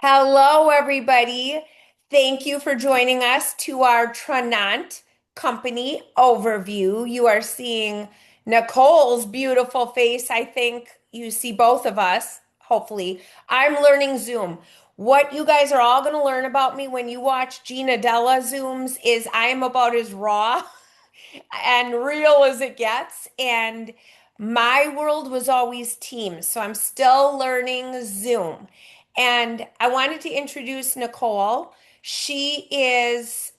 Hello, everybody. Thank you for joining us to our Tranont company overview. You are seeing Nicole's beautiful face. I think you see both of us, hopefully. I'm learning Zoom. What you guys are all going to learn about me when you watch Della Zooms is I am about as raw and real as it gets. And my world was always Teams. So I'm still learning Zoom. And I wanted to introduce Nicole. She is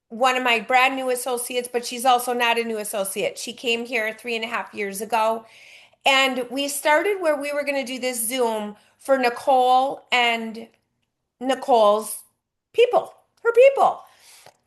one of my brand new associates, but she's also not a new associate. She came here 3.5 years ago. And we started where we were going to do this Zoom for Nicole and Nicole's people, her people.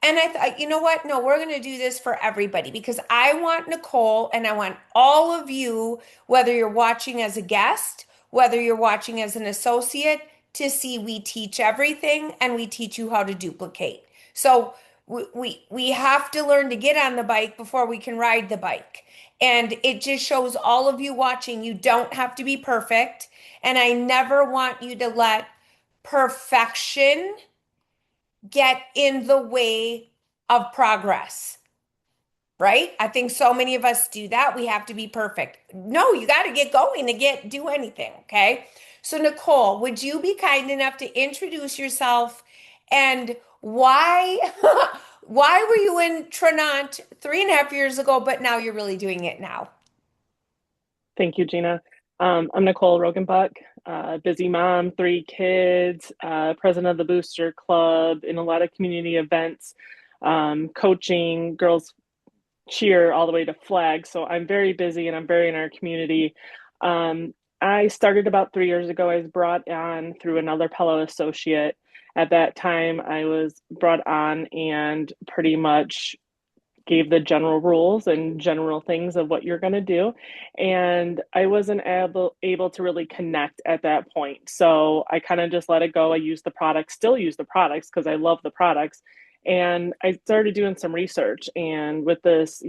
And I thought, you know what? No, we're going to do this for everybody because I want Nicole and I want all of you, whether you're watching as a guest, whether you're watching as an associate, to see we teach everything and we teach you how to duplicate. So we have to learn to get on the bike before we can ride the bike. And it just shows all of you watching, you don't have to be perfect. And I never want you to let perfection get in the way of progress, right? I think so many of us do that. We have to be perfect. No, you got to get going to do anything, okay? So Nicole, would you be kind enough to introduce yourself and why why were you in Tranont 3.5 years ago, but now you're really doing it now? Thank you, Gina. I'm Nicole Rogenbuck, busy mom, three kids, president of the Booster Club, in a lot of community events, coaching girls cheer all the way to flag. So I'm very busy and I'm very in our community. I started about 3 years ago. I was brought on through another fellow associate. At that time, I was brought on and pretty much gave the general rules and general things of what you're going to do. And I wasn't able to really connect at that point. So I kind of just let it go. I use the products, still use the products because I love the products. And I started doing some research. And with this,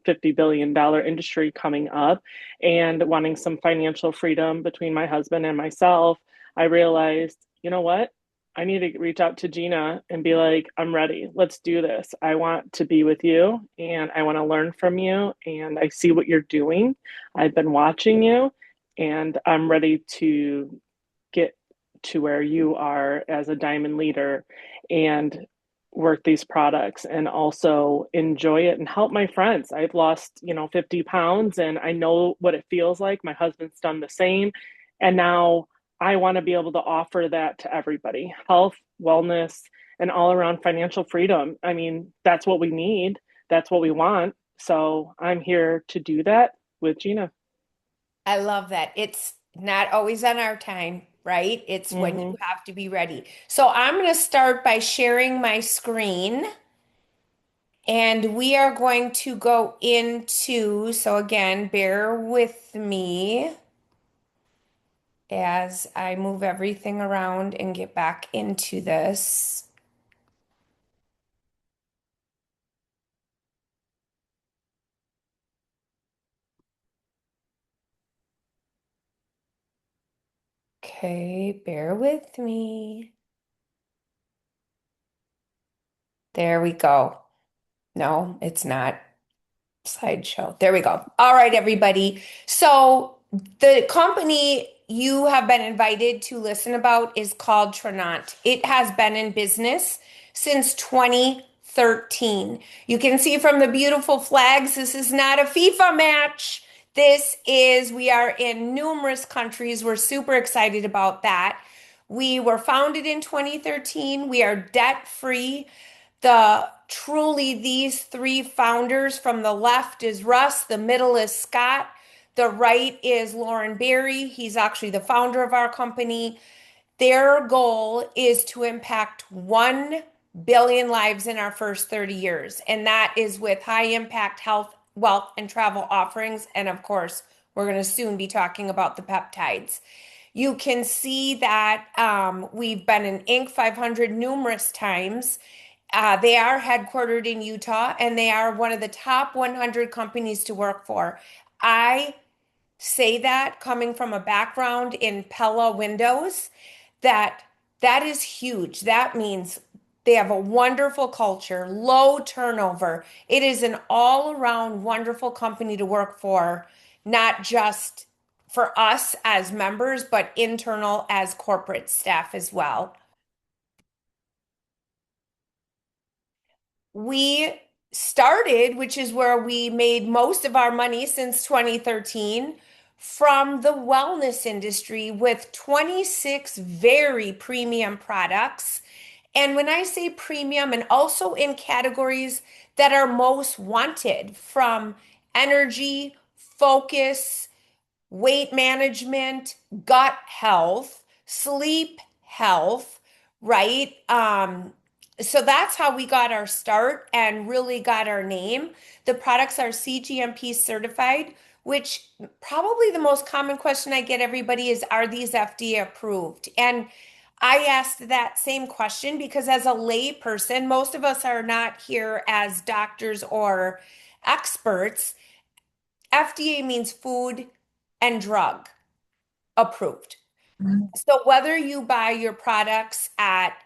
$50 billion industry coming up and wanting some financial freedom between my husband and myself, I realized, you know what? I need to reach out to Gina and be like, I'm ready. Let's do this. I want to be with you and I want to learn from you. And I see what you're doing. I've been watching you and I'm ready to get to where you are as a diamond leader and work these products and also enjoy it and help my friends. I've lost, 50 pounds and I know what it feels like. My husband's done the same. And now I want to be able to offer that to everybody health, wellness, and all around financial freedom. I mean, that's what we need, that's what we want. So I'm here to do that with Gina. I love that. It's not always on our time, right? It's when you Hmm. have to be ready. So I'm going to start by sharing my screen. And we are going to go into, so again, bear with me as I move everything around and get back into this. Okay, bear with me. There we go. No, it's not. Slideshow. There we go. All right, everybody. So the company you have been invited to listen about is called Tranont. It has been in business since 2013. You can see from the beautiful flags, this is not a FIFA match. We are in numerous countries. We're super excited about that. We were founded in 2013. We are debt free. These three founders, from the left is Russ, the middle is Scott, the right is Lauren Berry. He's actually the founder of our company. Their goal is to impact 1 billion lives in our first 30 years. And that is with high impact health, wealth, and travel offerings. And of course, we're going to soon be talking about the peptides. You can see that we've been in Inc. 500 numerous times. They are headquartered in Utah and they are one of the top 100 companies to work for. I say that coming from a background in Pella Windows, that That is huge. That means they have a wonderful culture, low turnover. It is an all-around wonderful company to work for, not just for us as members, but internal as corporate staff as well. We started, which is where we made most of our money since 2013, from the wellness industry with 26 very premium products. And when I say premium, and also in categories that are most wanted, from energy, focus, weight management, gut health, sleep health, right? So that's how we got our start and really got our name. The products are CGMP certified, which probably the most common question I get everybody is, are these FDA approved? And I asked that same question because as a lay person, most of us are not here as doctors or experts. FDA means food and drug approved. So whether you buy your products at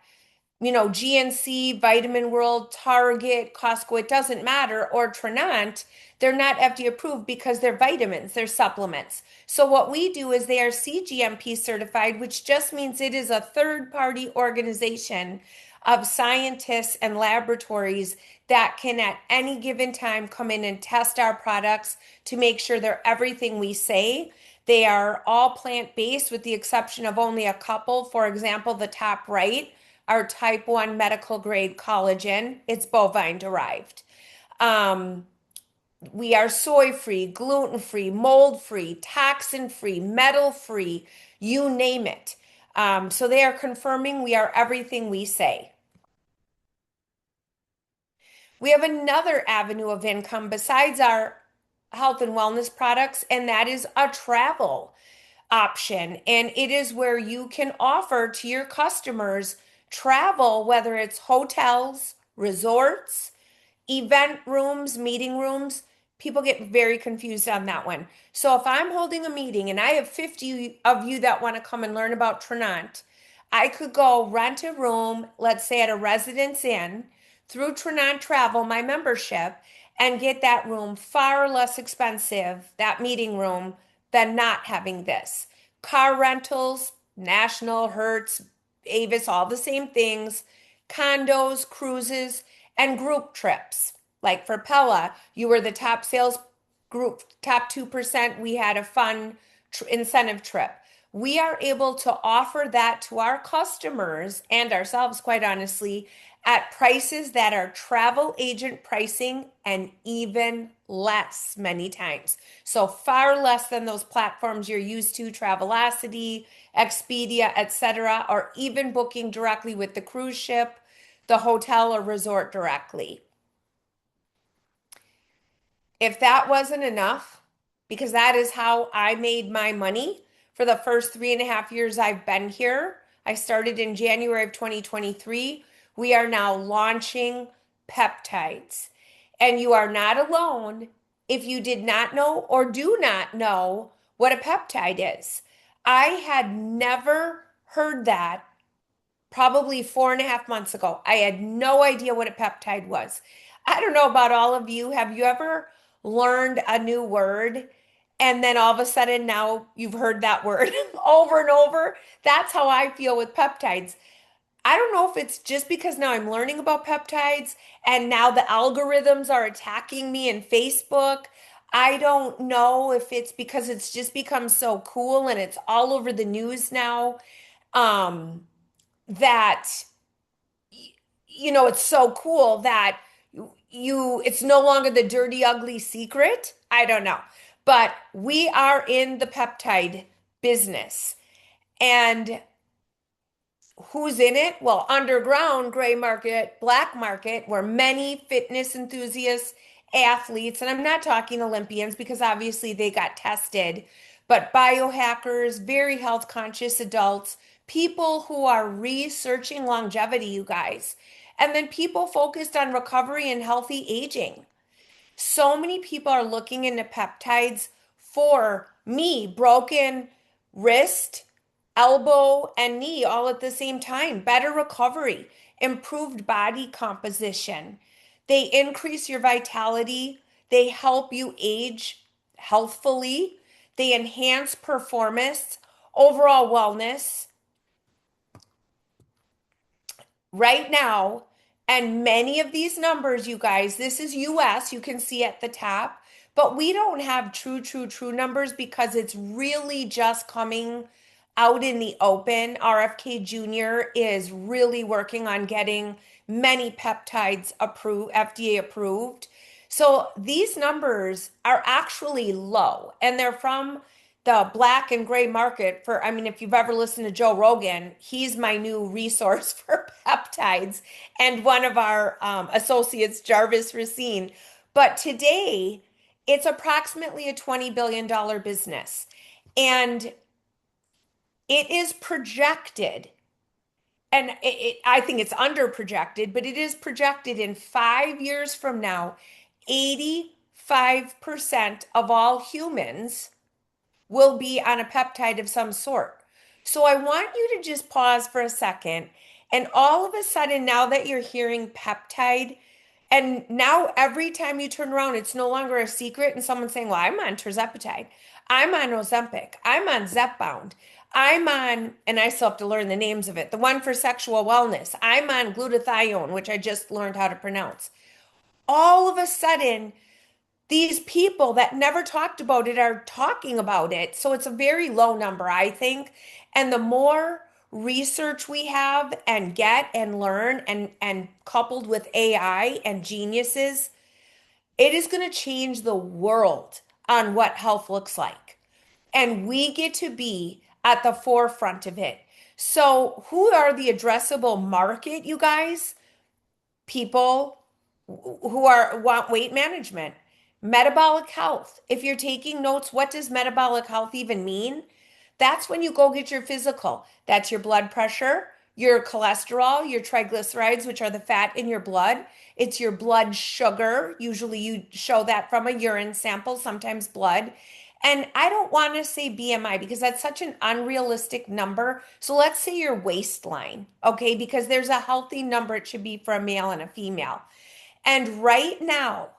GNC, Vitamin World, Target, Costco, it doesn't matter, or Tranont, they're not FDA approved because they're vitamins, they're supplements. So what we do is they are CGMP certified, which just means it is a third-party organization of scientists and laboratories that can at any given time come in and test our products to make sure they're everything we say. They are all plant-based with the exception of only a couple. For example, the top right, our type 1 medical grade collagen. It's bovine derived. Um, we are soy free, gluten free, mold free, toxin free, metal free, you name it. So they are confirming we are everything we say. We have another avenue of income besides our health and wellness products, and that is a travel option. And it is where you can offer to your customers travel, whether it's hotels, resorts, event rooms, meeting rooms. People get very confused on that one. So if I'm holding a meeting and I have 50 of you that want to come and learn about Tranont, I could go rent a room, let's say at a Residence Inn, through Tranont Travel, my membership, and get that room far less expensive, that meeting room, than not having this. Car rentals, National, Hertz, Avis, all the same things, condos, cruises, and group trips. Like for Pella, you were the top sales group, top 2%. We had a fun incentive trip. We are able to offer that to our customers and ourselves, quite honestly, at prices that are travel agent pricing and even less many times. So far less than those platforms you're used to, Travelocity, Expedia, etc., or even booking directly with the cruise ship, the hotel or resort directly. If that wasn't enough, because that is how I made my money for the first 3.5 years I've been here. I started in January of 2023. We are now launching peptides. And you are not alone if you did not know or do not know what a peptide is. I had never heard that probably 4.5 months ago. I had no idea what a peptide was. I don't know about all of you. Have you ever learned a new word and then all of a sudden now you've heard that word over and over? That's how I feel with peptides. I don't know if it's just because now I'm learning about peptides and now the algorithms are attacking me in Facebook. I don't know if it's because it's just become so cool and it's all over the news now. Um, that it's so cool that it's no longer the dirty ugly secret. I don't know, but we are in the peptide business. And who's in it? Well, underground, gray market, black market, where many fitness enthusiasts, athletes, and I'm not talking Olympians because obviously they got tested, but biohackers, very health conscious adults, people who are researching longevity, you guys, and then people focused on recovery and healthy aging. So many people are looking into peptides for me, broken wrist, elbow and knee all at the same time, better recovery, improved body composition. They increase your vitality, they help you age healthfully, they enhance performance, overall wellness. Right now, and many of these numbers, you guys, this is US, you can see at the top, but we don't have true numbers because it's really just coming out in the open. RFK Jr. is really working on getting many peptides approved, FDA approved. So these numbers are actually low, and they're from the black and gray market for, I mean, if you've ever listened to Joe Rogan, he's my new resource for peptides and one of our associates, Jarvis Racine. But today, it's approximately a $20 billion business. And it is projected, and I think it's under projected, but it is projected in 5 years from now, 85% of all humans will be on a peptide of some sort. So I want you to just pause for a second. And all of a sudden, now that you're hearing peptide, and now every time you turn around, it's no longer a secret. And someone's saying, well, I'm on tirzepatide. I'm on Ozempic. I'm on Zepbound. I'm on, and I still have to learn the names of it, the one for sexual wellness. I'm on glutathione, which I just learned how to pronounce. All of a sudden, these people that never talked about it are talking about it. So it's a very low number, I think. And the more research we have and get and learn and coupled with AI and geniuses, it is going to change the world on what health looks like. And we get to be at the forefront of it. So, who are the addressable market, you guys? People who are want weight management, metabolic health. If you're taking notes, what does metabolic health even mean? That's when you go get your physical. That's your blood pressure, your cholesterol, your triglycerides, which are the fat in your blood. It's your blood sugar. Usually you show that from a urine sample, sometimes blood. And I don't want to say BMI because that's such an unrealistic number. So let's say your waistline, okay? Because there's a healthy number it should be for a male and a female. And right now,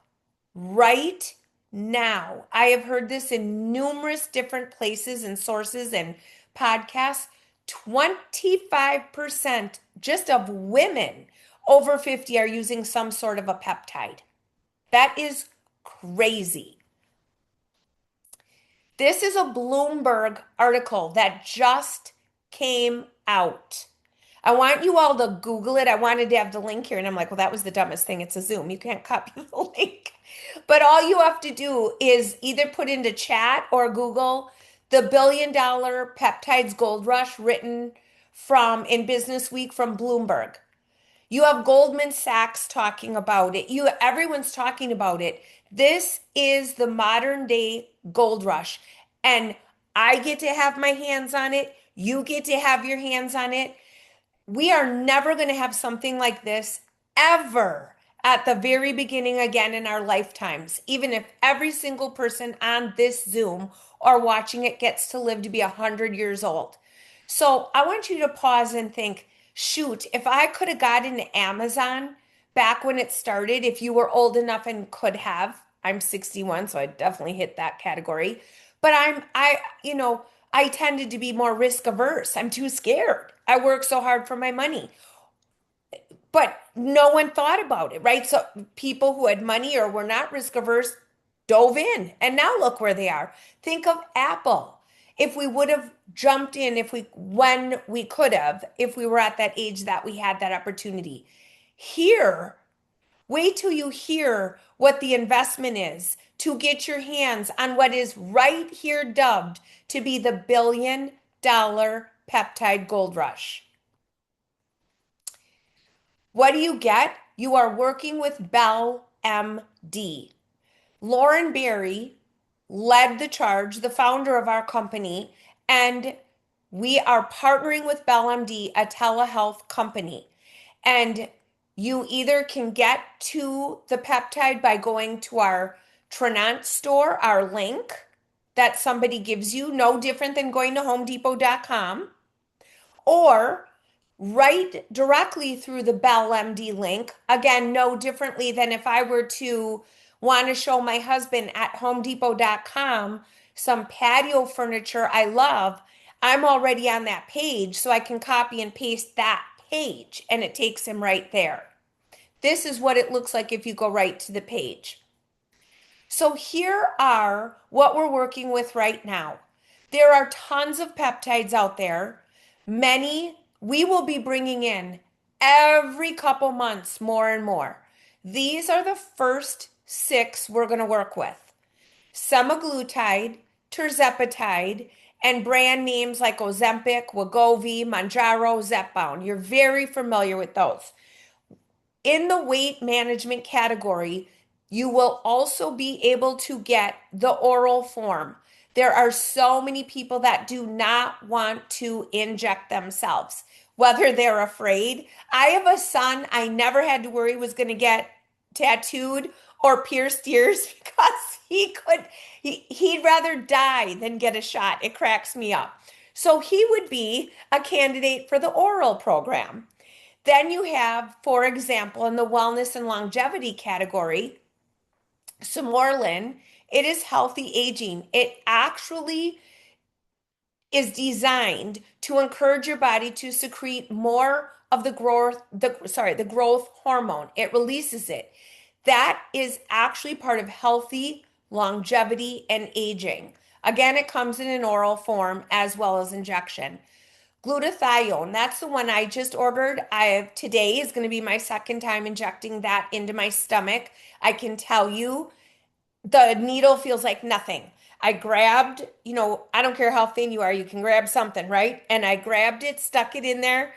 I have heard this in numerous different places and sources and podcasts. 25% just of women over 50 are using some sort of a peptide. That is crazy. This is a Bloomberg article that just came out. I want you all to Google it. I wanted to have the link here, and I'm like, well, that was the dumbest thing. It's a Zoom. You can't copy the link. But all you have to do is either put into chat or Google the $1 billion peptides gold rush written from in Business Week from Bloomberg. You have Goldman Sachs talking about it. Everyone's talking about it. This is the modern day gold rush. And I get to have my hands on it. You get to have your hands on it. We are never going to have something like this ever at the very beginning again in our lifetimes, even if every single person on this Zoom or watching it gets to live to be 100 years old. So I want you to pause and think, shoot, if I could have gotten to Amazon back when it started, if you were old enough and could have, I'm 61, so I definitely hit that category. But I tended to be more risk averse. I'm too scared. I work so hard for my money. But no one thought about it, right? So people who had money or were not risk averse dove in. And now look where they are. Think of Apple. If we would have jumped in, when we could have, if we were at that age that we had that opportunity. Here, wait till you hear what the investment is to get your hands on what is right here dubbed to be the $1 billion peptide gold rush. What do you get? You are working with Bell MD. Lauren Berry led the charge, the founder of our company, and we are partnering with Bell MD, a telehealth company. And you either can get to the peptide by going to our Tranont store, our link that somebody gives you, no different than going to homedepot.com. or right directly through the Bell MD link. Again, no differently than if I were to want to show my husband at homedepot.com some patio furniture I love. I'm already on that page, so I can copy and paste that page and it takes him right there. This is what it looks like if you go right to the page. So here are what we're working with right now. There are tons of peptides out there. Many we will be bringing in every couple months, more and more. These are the first six we're going to work with: semaglutide, tirzepatide, and brand names like Ozempic, Wegovy, Mounjaro, Zepbound. You're very familiar with those. In the weight management category, you will also be able to get the oral form. There are so many people that do not want to inject themselves, whether they're afraid. I have a son I never had to worry was going to get tattooed or pierced ears because he'd rather die than get a shot. It cracks me up. So he would be a candidate for the oral program. Then you have, for example, in the wellness and longevity category, Samorlin. It is healthy aging. It actually is designed to encourage your body to secrete more of the growth hormone. It releases it. That is actually part of healthy longevity and aging. Again, it comes in an oral form as well as injection. Glutathione, that's the one I just ordered. Today is going to be my second time injecting that into my stomach. I can tell you the needle feels like nothing. I grabbed, I don't care how thin you are, you can grab something, right? And I grabbed it, stuck it in there,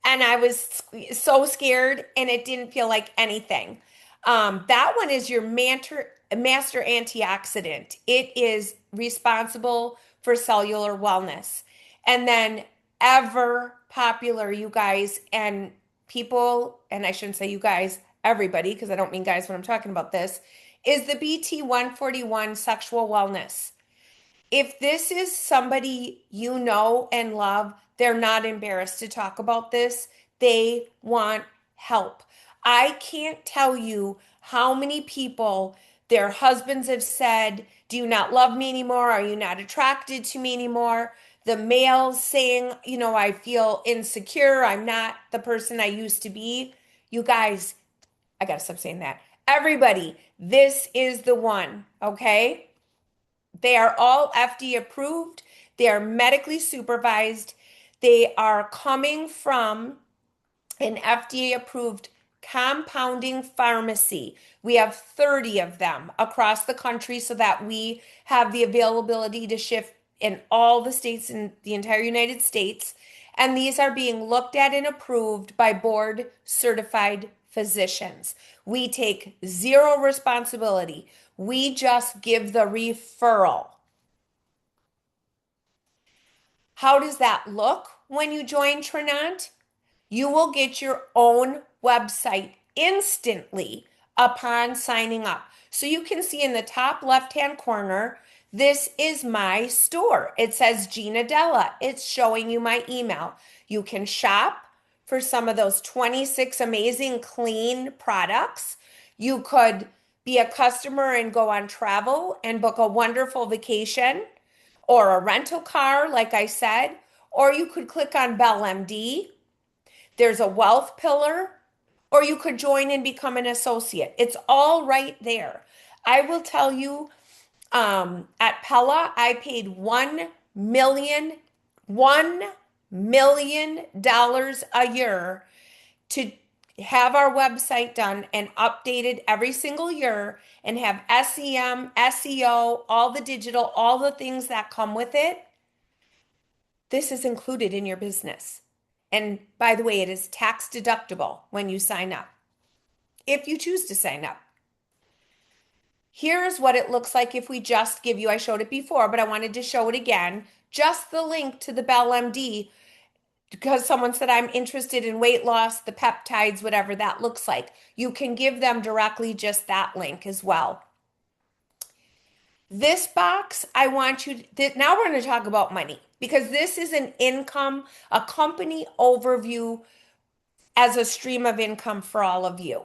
and I was so scared, and it didn't feel like anything. That one is your master antioxidant. It is responsible for cellular wellness. And then ever popular, you guys, and people, and I shouldn't say you guys, everybody, because I don't mean guys when I'm talking about this, is the BT 141 sexual wellness. If this is somebody you know and love, they're not embarrassed to talk about this. They want help. I can't tell you how many people their husbands have said, "Do you not love me anymore? Are you not attracted to me anymore?" The males saying, "I feel insecure. I'm not the person I used to be." You guys, I gotta stop saying that. Everybody, this is the one, okay? They are all FDA approved. They are medically supervised. They are coming from an FDA approved compounding pharmacy. We have 30 of them across the country so that we have the availability to ship in all the states in the entire United States. And these are being looked at and approved by board certified physicians. We take zero responsibility. We just give the referral. How does that look when you join Tranont? You will get your own website instantly upon signing up. So you can see in the top left-hand corner, this is my store. It says Gina Della. It's showing you my email. You can shop for some of those 26 amazing clean products. You could be a customer and go on travel and book a wonderful vacation or a rental car, like I said, or you could click on Bell MD. There's a wealth pillar, or you could join and become an associate. It's all right there. I will tell you, at Pella, I paid $1 million a year to have our website done and updated every single year and have SEM, SEO, all the digital, all the things that come with it. This is included in your business. And by the way, it is tax deductible when you sign up, if you choose to sign up. Here's what it looks like if we just give you, I showed it before, but I wanted to show it again, just the link to the Bell MD, because someone said I'm interested in weight loss, the peptides, whatever that looks like. You can give them directly just that link as well. This box, I want you to, now we're going to talk about money because this is an income, a company overview as a stream of income for all of you.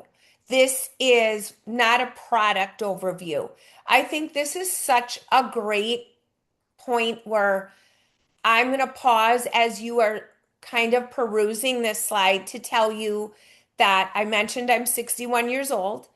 This is not a product overview. I think this is such a great point where I'm going to pause as you are kind of perusing this slide to tell you that I mentioned I'm 61 years old.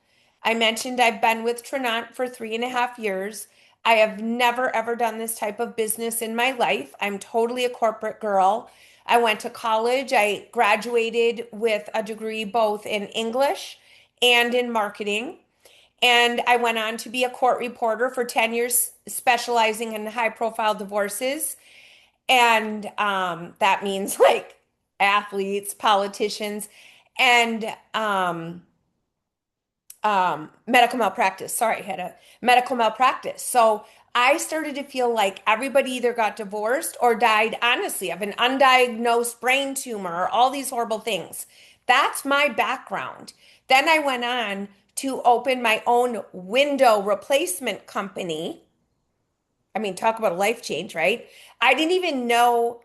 I mentioned I've been with Tranont for 3.5 years. I have never ever done this type of business in my life. I'm totally a corporate girl. I went to college. I graduated with a degree both in English and in marketing. And I went on to be a court reporter for 10 years, specializing in high profile divorces. And that means like athletes, politicians, and medical malpractice. Sorry, I had a medical malpractice. So I started to feel like everybody either got divorced or died, honestly, of an undiagnosed brain tumor or all these horrible things. That's my background. Then I went on to open my own window replacement company. I mean, talk about a life change, right? I didn't even know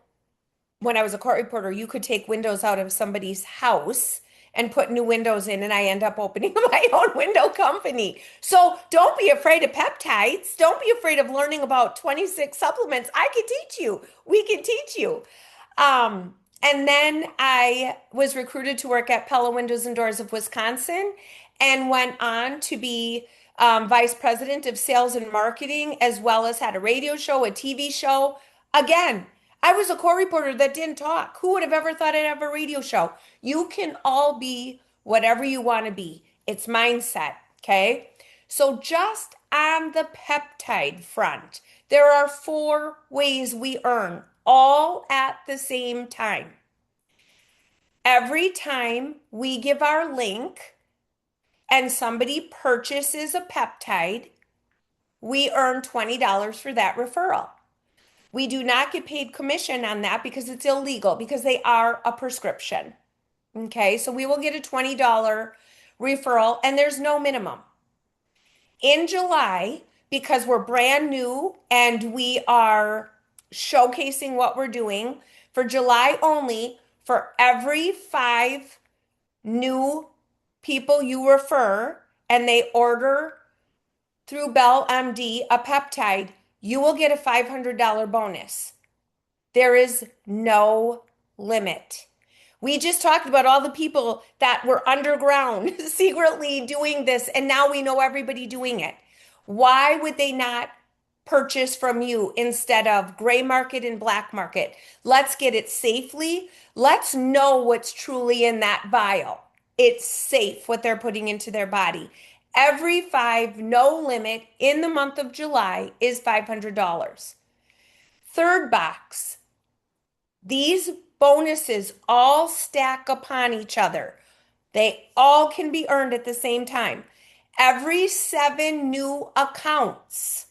when I was a court reporter, you could take windows out of somebody's house and put new windows in, and I end up opening my own window company. So don't be afraid of peptides. Don't be afraid of learning about 26 supplements. I can teach you. We can teach you. And then I was recruited to work at Pella Windows and Doors of Wisconsin and went on to be vice president of sales and marketing, as well as had a radio show, a TV show. Again, I was a core reporter that didn't talk. Who would have ever thought I'd have a radio show? You can all be whatever you want to be. It's mindset, okay? So just on the peptide front, there are 4 ways we earn all at the same time. Every time we give our link and somebody purchases a peptide, we earn $20 for that referral. We do not get paid commission on that because it's illegal, because they are a prescription. Okay, so we will get a $20 referral and there's no minimum. In July, because we're brand new and we are showcasing what we're doing, for July only, for every 5 new people you refer and they order through Bell MD a peptide, you will get a $500 bonus. There is no limit. We just talked about all the people that were underground secretly doing this, and now we know everybody doing it. Why would they not purchase from you instead of gray market and black market? Let's get it safely. Let's know what's truly in that vial. It's safe what they're putting into their body. Every 5, no limit in the month of July is $500. Third box, these bonuses all stack upon each other. They all can be earned at the same time. Every 7 new accounts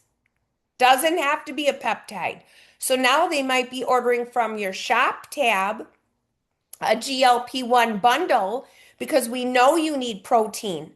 doesn't have to be a peptide. So now they might be ordering from your shop tab a GLP-1 bundle because we know you need protein.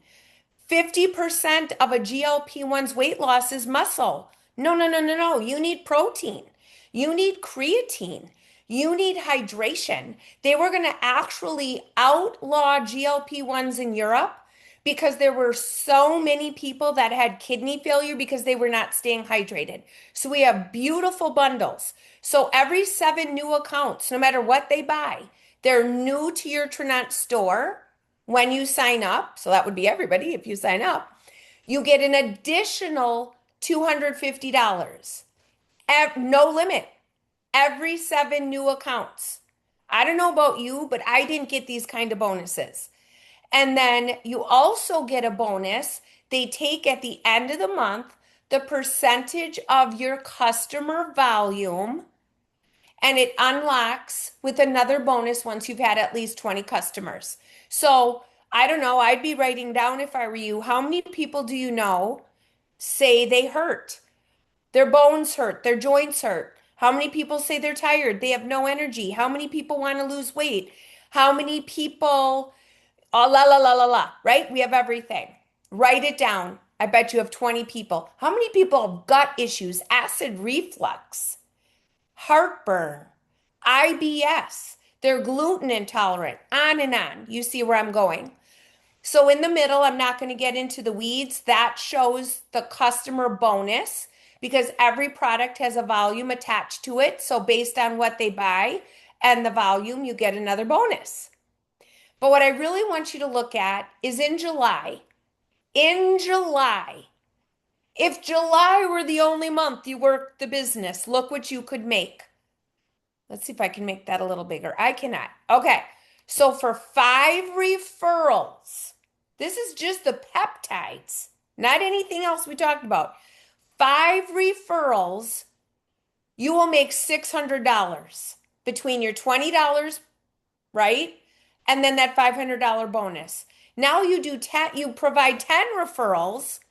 50% of a GLP-1's weight loss is muscle. No, no, no, no, no. You need protein. You need creatine. You need hydration. They were going to actually outlaw GLP-1s in Europe because there were so many people that had kidney failure because they were not staying hydrated. So we have beautiful bundles. So every 7 new accounts, no matter what they buy, they're new to your Tranont store when you sign up. So that would be everybody if you sign up. You get an additional $250. No limit. Every 7 new accounts. I don't know about you, but I didn't get these kind of bonuses. And then you also get a bonus. They take at the end of the month the percentage of your customer volume, and it unlocks with another bonus once you've had at least 20 customers. So I don't know, I'd be writing down if I were you, how many people do you know say they hurt? Their bones hurt, their joints hurt. How many people say they're tired? They have no energy. How many people want to lose weight? How many people, oh, la, la, la, la, la, right? We have everything. Write it down. I bet you have 20 people. How many people have gut issues, acid reflux, heartburn, IBS? They're gluten intolerant, on and on. You see where I'm going. So in the middle, I'm not going to get into the weeds. That shows the customer bonus because every product has a volume attached to it. So based on what they buy and the volume, you get another bonus. But what I really want you to look at is in July. In July, if July were the only month you worked the business, look what you could make. Let's see if I can make that a little bigger. I cannot. Okay. So for 5 referrals, this is just the peptides, not anything else we talked about. 5 referrals, you will make $600 between your $20, right? And then that $500 bonus. Now you do 10, you provide 10 referrals,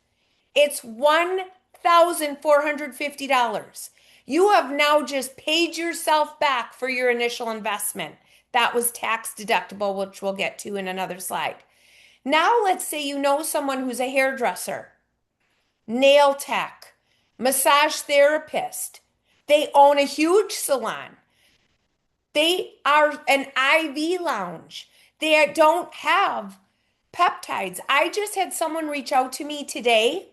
it's $1,450. You have now just paid yourself back for your initial investment. That was tax deductible, which we'll get to in another slide. Now, let's say you know someone who's a hairdresser, nail tech, massage therapist. They own a huge salon. They are an IV lounge. They don't have peptides. I just had someone reach out to me today.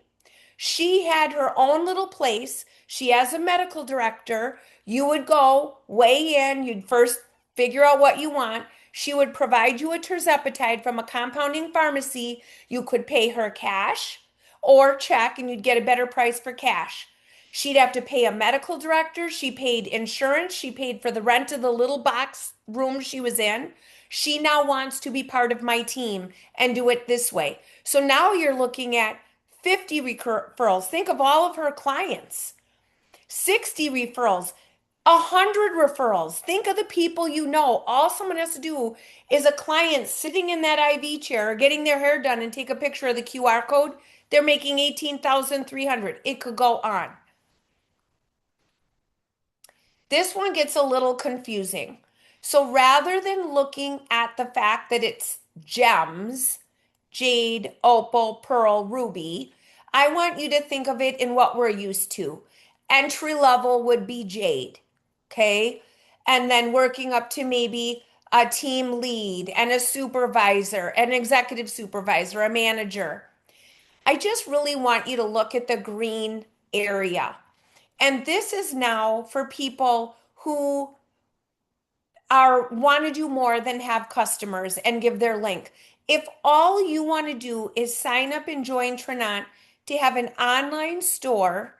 She had her own little place. She has a medical director. You would go weigh in. You'd first figure out what you want. She would provide you a terzepatide from a compounding pharmacy. You could pay her cash or check, and you'd get a better price for cash. She'd have to pay a medical director. She paid insurance. She paid for the rent of the little box room she was in. She now wants to be part of my team and do it this way. So now you're looking at 50 referrals. Think of all of her clients. 60 referrals, 100 referrals. Think of the people you know. All someone has to do is a client sitting in that IV chair getting their hair done and take a picture of the QR code. They're making 18,300. It could go on. This one gets a little confusing. So rather than looking at the fact that it's gems, jade, opal, pearl, ruby, I want you to think of it in what we're used to. Entry level would be jade, okay? And then working up to maybe a team lead and a supervisor, an executive supervisor, a manager. I just really want you to look at the green area. And this is now for people who are want to do more than have customers and give their link. If all you want to do is sign up and join Tranont to have an online store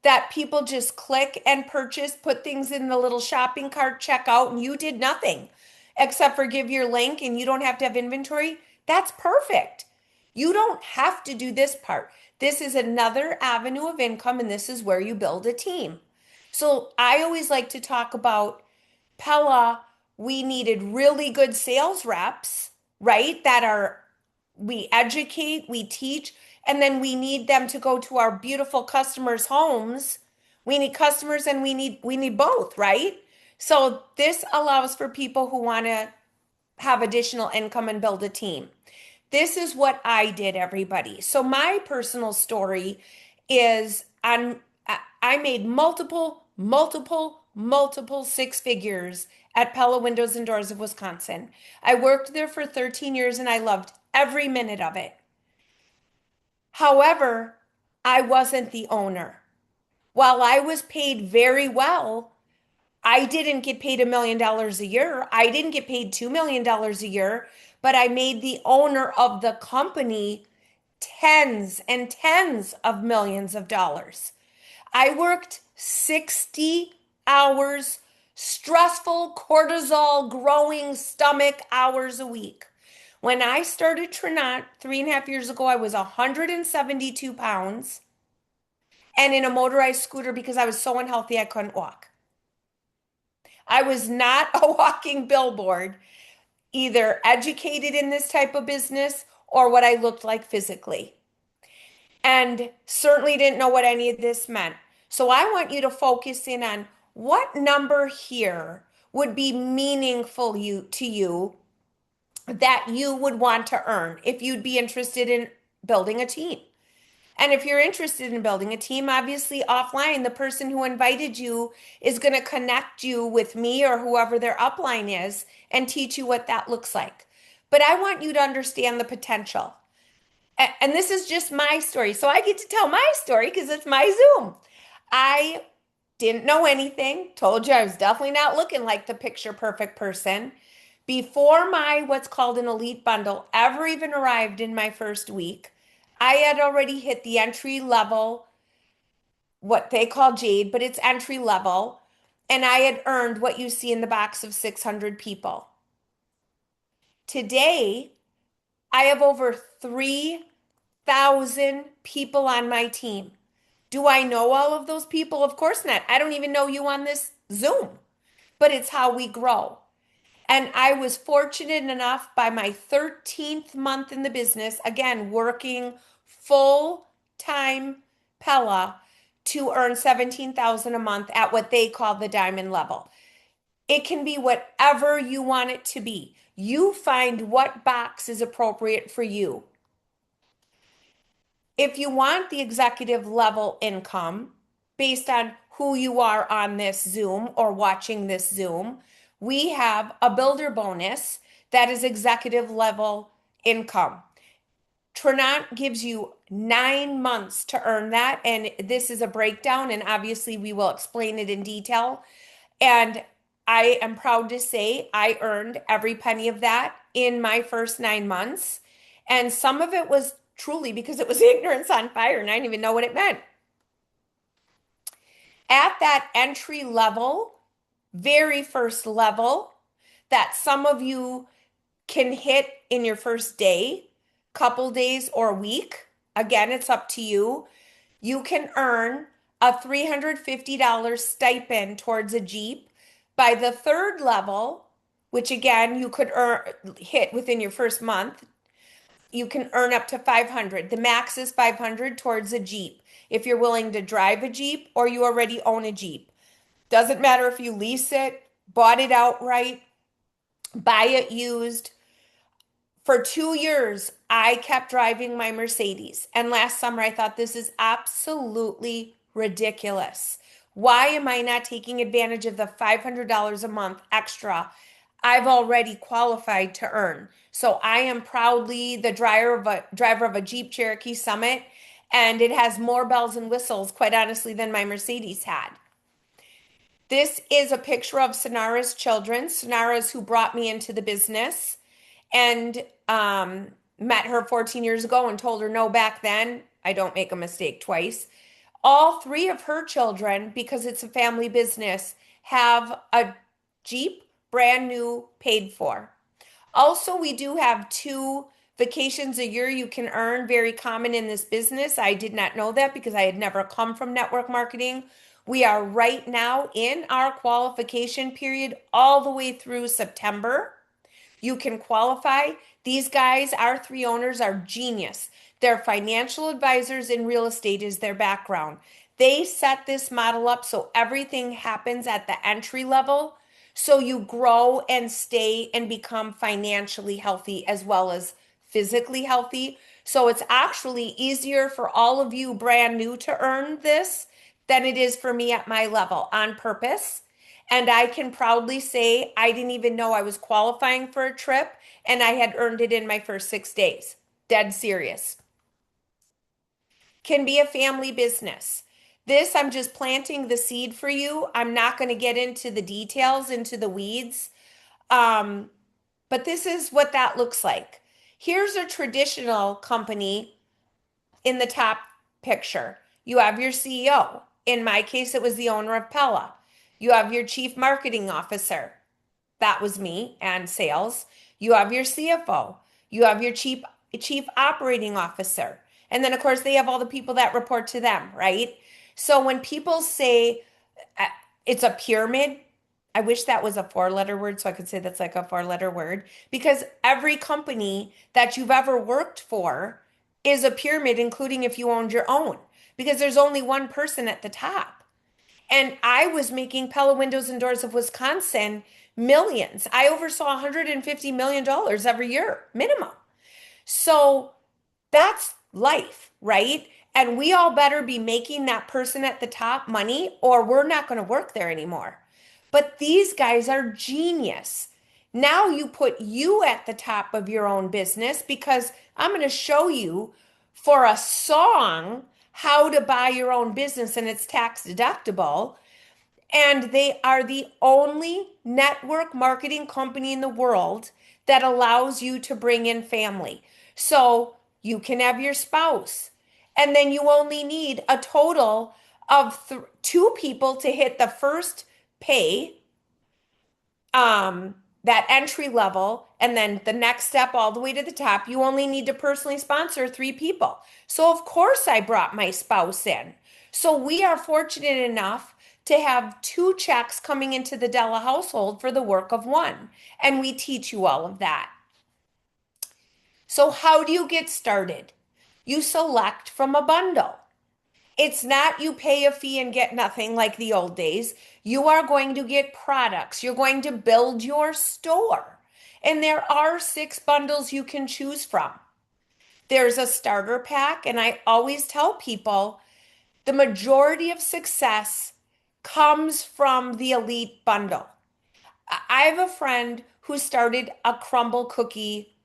that people just click and purchase, put things in the little shopping cart, check out, and you did nothing except for give your link and you don't have to have inventory, that's perfect. You don't have to do this part. This is another avenue of income, and this is where you build a team. So I always like to talk about Pella. We needed really good sales reps, right? We educate, we teach, and then we need them to go to our beautiful customers' homes. We need customers and we need both, right? So this allows for people who want to have additional income and build a team. This is what I did, everybody. So my personal story is I made multiple six figures at Pella Windows and Doors of Wisconsin. I worked there for 13 years and I loved every minute of it. However, I wasn't the owner. While I was paid very well, I didn't get paid $1 million a year. I didn't get paid $2 million a year, but I made the owner of the company tens and tens of millions of dollars. I worked 60 hours, stressful, cortisol, growing stomach hours a week. When I started Tranont 3.5 years ago, I was 172 pounds and in a motorized scooter because I was so unhealthy I couldn't walk. I was not a walking billboard, either educated in this type of business or what I looked like physically. And certainly didn't know what any of this meant. So I want you to focus in on what number here would be meaningful to you that you would want to earn if you'd be interested in building a team. And if you're interested in building a team, obviously offline, the person who invited you is going to connect you with me or whoever their upline is and teach you what that looks like. But I want you to understand the potential. And this is just my story. So I get to tell my story because it's my Zoom. I didn't know anything. Told you I was definitely not looking like the picture perfect person. Before my what's called an elite bundle ever even arrived in my first week, I had already hit the entry level, what they call Jade, but it's entry level. And I had earned what you see in the box of 600 people. Today, I have over 3,000 people on my team. Do I know all of those people? Of course not. I don't even know you on this Zoom, but it's how we grow. And I was fortunate enough by my 13th month in the business, again, working full time Pella to earn 17,000 a month at what they call the diamond level. It can be whatever you want it to be. You find what box is appropriate for you. If you want the executive level income based on who you are on this Zoom or watching this Zoom, we have a builder bonus that is executive level income. Tranont gives you 9 months to earn that. And this is a breakdown, and obviously we will explain it in detail. And I am proud to say I earned every penny of that in my first 9 months. And some of it was truly because it was ignorance on fire and I didn't even know what it meant. At that entry level, very first level, that some of you can hit in your first day, couple days, or week. Again, it's up to you. You can earn a $350 stipend towards a Jeep. By the third level, which again you could hit within your first month, you can earn up to 500. The max is 500 towards a Jeep. If you're willing to drive a Jeep or you already own a Jeep. Doesn't matter if you lease it, bought it outright, buy it used. For 2 years, I kept driving my Mercedes. And last summer, I thought this is absolutely ridiculous. Why am I not taking advantage of the $500 a month extra I've already qualified to earn? So I am proudly the driver of a Jeep Cherokee Summit, and it has more bells and whistles, quite honestly, than my Mercedes had. This is a picture of Sonara's children. Sonara's who brought me into the business and met her 14 years ago and told her no back then. I don't make a mistake twice. All three of her children, because it's a family business, have a Jeep, brand new, paid for. Also, we do have 2 vacations a year you can earn, very common in this business. I did not know that because I had never come from network marketing. We are right now in our qualification period all the way through September. You can qualify. These guys, our 3 owners, are genius. They're financial advisors and real estate is their background. They set this model up so everything happens at the entry level. So you grow and stay and become financially healthy as well as physically healthy. So it's actually easier for all of you brand new to earn this than it is for me at my level on purpose. And I can proudly say I didn't even know I was qualifying for a trip and I had earned it in my first 6 days. Dead serious. Can be a family business. This, I'm just planting the seed for you. I'm not going to get into the details, into the weeds. Um, but this is what that looks like. Here's a traditional company in the top picture. You have your CEO. In my case, it was the owner of Pella. You have your chief marketing officer. That was me and sales. You have your CFO. You have your chief operating officer. And then of course they have all the people that report to them, right? So when people say uh, it's a pyramid, I wish that was a 4-letter word so I could say that's like a 4-letter word because every company that you've ever worked for is a pyramid, including if you owned your own, because there's only one person at the top. And I was making Pella Windows and Doors of Wisconsin millions. I oversaw $150 million every year, minimum. So that's life, right? And we all better be making that person at the top money or we're not going to work there anymore. But these guys are genius. Now you put you at the top of your own business because I'm going to show you for a song how to buy your own business and it's tax deductible. And they are the only network marketing company in the world that allows you to bring in family. So you can have your spouse, and then you only need a total of two people to hit the first pay, that entry level, and then the next step all the way to the top. You only need to personally sponsor three people. So, of course, I brought my spouse in. So, we are fortunate enough to have two checks coming into the Della household for the work of one. And we teach you all of that. So, how do you get started? You select from a bundle. It's not you pay a fee and get nothing like the old days. You are going to get products. You're going to build your store. And there are six bundles you can choose from. There's a starter pack, and I always tell people the majority of success comes from the elite bundle. I have a friend who started a crumble cookie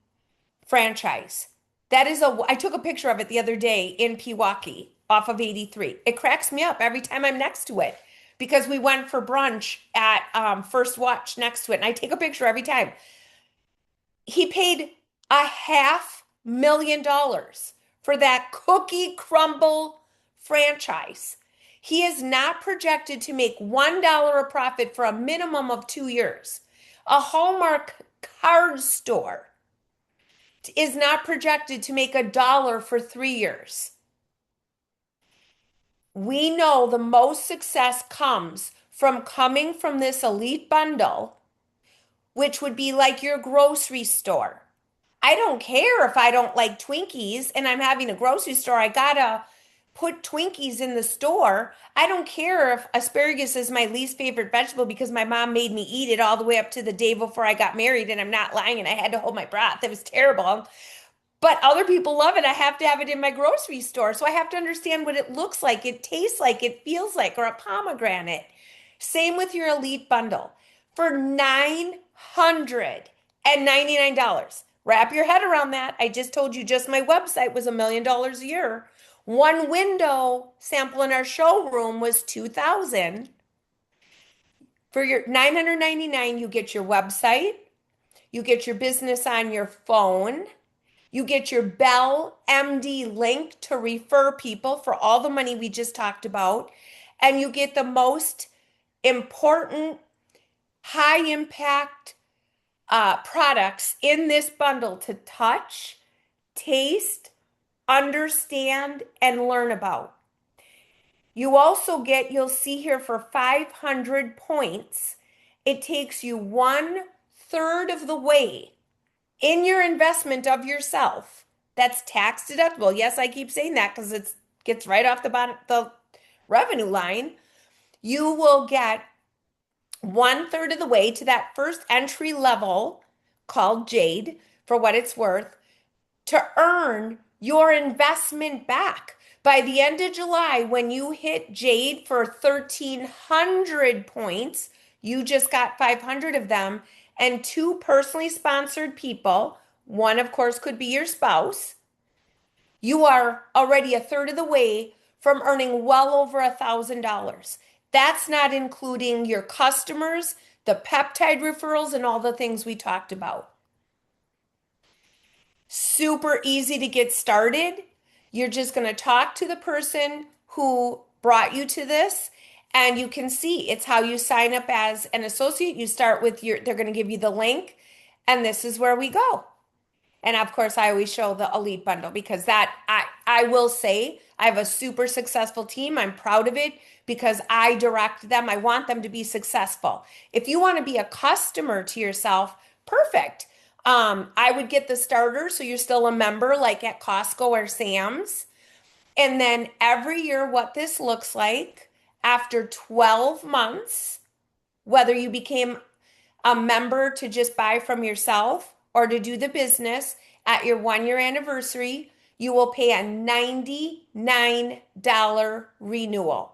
franchise. I took a picture of it the other day in Pewaukee off of 83. It cracks me up every time I'm next to it because we went for brunch at First Watch next to it, and I take a picture every time. He paid $500,000 for that cookie crumble franchise. He is not projected to make $1 a profit for a minimum of 2 years. A Hallmark card store is not projected to make $1 for 3 years. We know the most success comes from coming from this elite bundle, which would be like your grocery store. I don't care if I don't like Twinkies and I'm having a grocery store. I gotta put Twinkies in the store. I don't care if asparagus is my least favorite vegetable because my mom made me eat it all the way up to the day before I got married, and I'm not lying, and I had to hold my breath. It was terrible. But other people love it. I have to have it in my grocery store. So I have to understand what it looks like, it tastes like, it feels like, or a pomegranate. Same with your elite bundle. For $999. Wrap your head around that. I just told you just my website was $1 million a year. One window sample in our showroom was 2,000. For your 999, you get your website, you get your business on your phone, you get your Bell MD link to refer people for all the money we just talked about, and you get the most important high impact products in this bundle to touch, taste, understand, and learn about. You also get, you'll see here for 500 points, it takes you 1/3 of the way in your investment of yourself. That's tax deductible. Yes, I keep saying that because it gets right off the bottom, the revenue line. You will get 1/3 of the way to that first entry level called Jade, for what it's worth, to earn your investment back. By the end of July, when you hit Jade for 1,300 points, you just got 500 of them, and two personally sponsored people, one, of course, could be your spouse. You are already 1/3 of the way from earning well over $1,000. That's not including your customers, the peptide referrals, and all the things we talked about. Super easy to get started. You're just going to talk to the person who brought you to this, and you can see it's how you sign up as an associate. You start with they're going to give you the link, and this is where we go. And of course, I always show the elite bundle because I will say I have a super successful team. I'm proud of it because I direct them. I want them to be successful. If you want to be a customer to yourself, perfect. I would get the starter so you're still a member like at Costco or Sam's. And then every year, what this looks like after 12 months, whether you became a member to just buy from yourself or to do the business at your 1 year anniversary, you will pay a $99 renewal.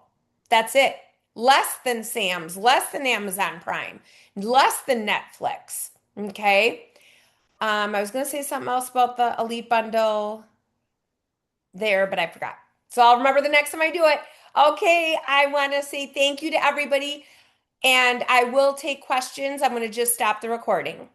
That's it. Less than Sam's, less than Amazon Prime, less than Netflix. Okay. I was going to say something else about the Elite Bundle there, but I forgot. So I'll remember the next time I do it. Okay, I want to say thank you to everybody, and I will take questions. I'm going to just stop the recording.